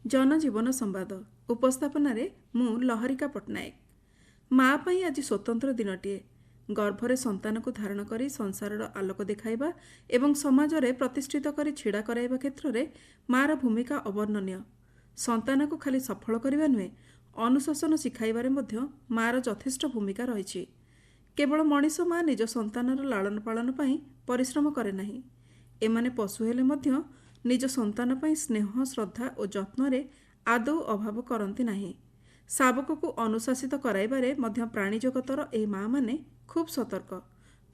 जनजीवन संवाद उपस्थापन मु लहरिका पट्टनायक। माँ पाई आज स्वतंत्र दिनटीए। गर्भरे संतान को धारण करी संसार आलोक देखाइबा एवं समाज रे प्रतिष्ठित करी छिड़ा कराइबा क्षेत्र में मार भूमिका अवर्णनीय। संतान को खाली सफल करने नुहे, अनुशासन शिखाइबारे मध्य मार यथेष्ट भूमिका रही। केवल मनीष माँ निज संतानर लालन पालन पाई परिश्रम करे नहीं। एमाने पशु हेले मध्य निज संतान पाई स्नेह श्रद्धा और जत्न रे आदौ अभाव करती नहीं। शावक को अनुशासित कराइबारे मध्य प्राणी जगतर ए माँ माने खूब सतर्क।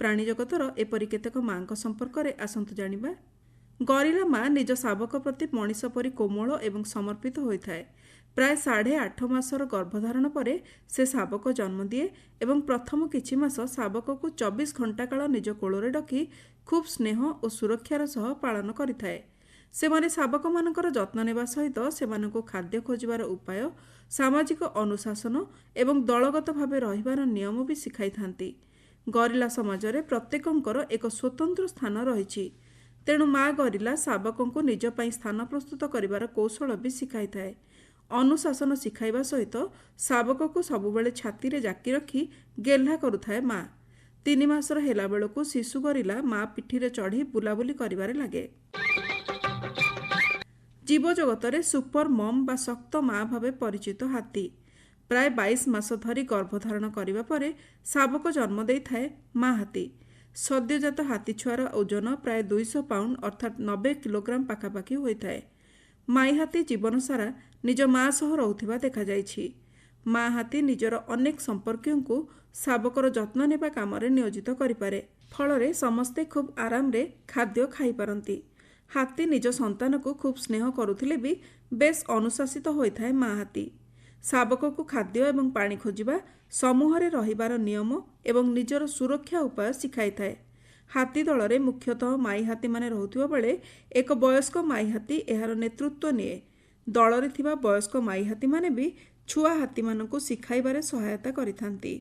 प्राणी जगतर एपरि केतेक माँ संपर्क में आसतु जानिबा। गरिला माँ निज शावक प्रति मनीष परि कोमल एवं समर्पित होता है। प्राय 8.5 मासर गर्भधारण परे से शावक जन्म दिए एवं प्रथम किछि मास शावक को 24 घंटा काल निज कोଳରେ डकी खूब स्नेह और सुरक्षार सह पालन करिथाए। सेमाने शावक मानकर जत्न नेबा सहित सेमानकु खाद्य खोजिबार उपाय, सामाजिक अनुशासन एवं दलगत भावे रहिबार नियम भी शिखाई थांती। गरिला समाज रे प्रत्येकंकर एक स्वतंत्र स्थान रहिछि। तेणु माँ गरिला शावकंकु निज पई स्थान प्रस्तुत करिबार कौशल भी शिखाई थाए। अनुशासन शिखाइबा सहित शावक को सबुबले छाती रे जाकी रखी गेल्हा करुथाए माँ। 3 मासर हेला बेलकु शिशु गरिला माँ पिठी रे चढ़ी बुलाबुली करिबारे लागे। जीव जगत सुपर मम बा शक्त माँ भावे परिचित हाथी प्राय 22 मास धरी गर्भधारण करिबा परे शावक जन्म देइथाए माँ हाथी। सद्यजात हाथी छुआर ओजन प्राय 200 पाउंड अर्थात 90 किलोग्राम पाखापाखि होइथाए। माई हाथी जीवन सारा निज माँ सह रहुथिबा देखा जाइछि। माँ हाथी निजर अनेक संपर्कियों को शावकर जत्न नेबा कामरे नियोजित करिपारे। फलरे समस्ते खूब आराम रे खाद्य खाई पारंती। हाथी निज संतान को खूब स्नेह करुथिले भी बेस अनुशासित होइथाए माँ हाथी। शावक को खाद्य एवं पानी खोजिबा, समूह रे रहिबार नियम एवं निजर सुरक्षा उपाय शिखाई थाए। हाथी दल रे मुख्यतः माई हाथी माने रहुथिबा बेले एक वयस्क माई हाथी एहार नेतृत्व निए। दल रे थिबा वयस्क माई हाथी माने भी छुआ हाथी मानकु शिखाइबारे सहायता करिथांती।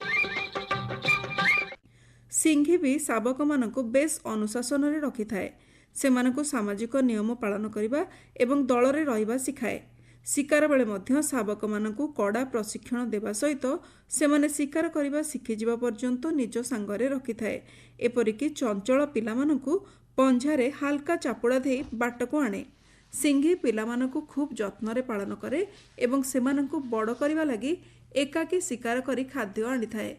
सिंघी भी शावक मानकु बेस अनुशासन रे रखिथाए। सेमानकु सामाजिक नियम पालन करिबा एवं दल रे रहिबा शिखाए। शिकार बेले मध्य शावक मानकु कड़ा प्रशिक्षण देवा सहित सेमाने शिकार करिबा शिखि जिबा पर्यंत निज सांगरे रखिथाए। एपरिकी चंचल पिला मानकु पंझारे हालका चापुड़ा दे बाटको आणे। सिंघी पिला मानकु खूब जत्न रे पालन करे एवं सेमानकु बड़ करिबा लागि एकाकी शिकार करी खाद्य आनिथाए।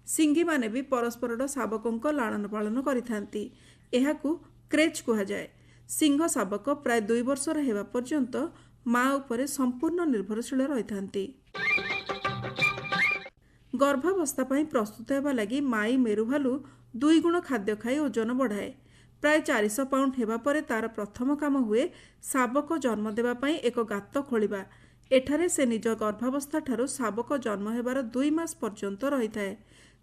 सिंघी माने भी परस्परर शावकंक लालन पालन करिथांती। एहाकु क्रेच कुहा जाए। सिंह शावक प्राय 2 वर्षर हेबा पर्यंत माँ उपरे संपूर्ण निर्भरशील रहिथांती। गर्भावस्था पई प्रस्तुत हेबा लागि माई मेरुभालु 2 गुण खाद्य खाई ओजन बढ़ाए। प्राय 400 पाउंड हेबा परे तार प्रथम काम हुए शावक जन्म देबा पई एक गात खोलिबा। एठारे से निज गर्भावस्था ठारू शावक जन्म हेबार 2 मास पर्यंत रहिथाए।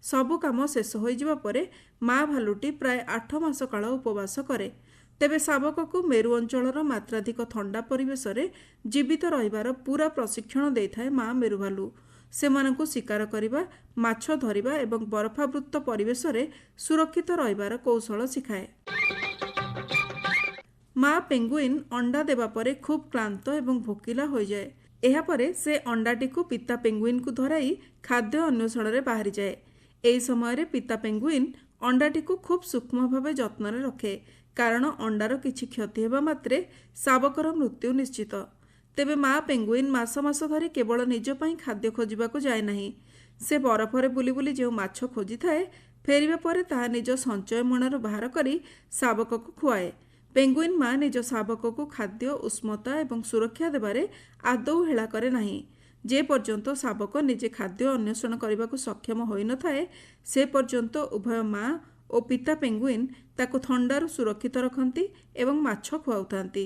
सबु काम शेष होई जिबा परे माँ भालुटी प्राय 8 मास काल उपवास करे। तेबे शावक को मेरु अंचलर मात्राधिक थंडा परिवेश रे जीवित रहिबार पूरा प्रशिक्षण देइथाए माँ मेरुभालु। सेमानकु शिकार करिबा, माछ धरिबा एवं बरफावृत परिवेश रे सुरक्षित रहिबार कौशल शिखाए। माँ पेंगुइन अंडा देबा परे खूब क्लांत एवं भोकिला हो जाए। एहा परे से अंडाटी को पिता पेंगुइन को धराई खाद्य अन्वेषण रे बाहरी जाए। एई समय रे पिता पेंगुइन अंडाटी को खूब सूक्ष्म भावे जत्न रे रखे, कारण अंडार किछि क्षति हेबा मात्रे शावकर मृत्यु निश्चित। तेबे माँ पेंगुइन मास मास धरी केवल निज पई खाद्य खोजिबाकु जाए नाही। से बरफरे बुली बुली जो माछ खोजी थाए, फेरिबा परे ताहा निज संचय मणर बाहर करी शावक को खुआए। पेंगुइन माँ निज शावक को खाद्य, उष्मता एवं सुरक्षा देबारे आदौ हेला करे नाही। जे पर्यंत शावक निजे खाद्य अन्वेषण करबाकु सक्षम होई न थाए, से पर्यंत उभय माँ और पिता पेंगुइन ताको थंडारू सुरक्षित रखती एवं माछ खुआउथांती।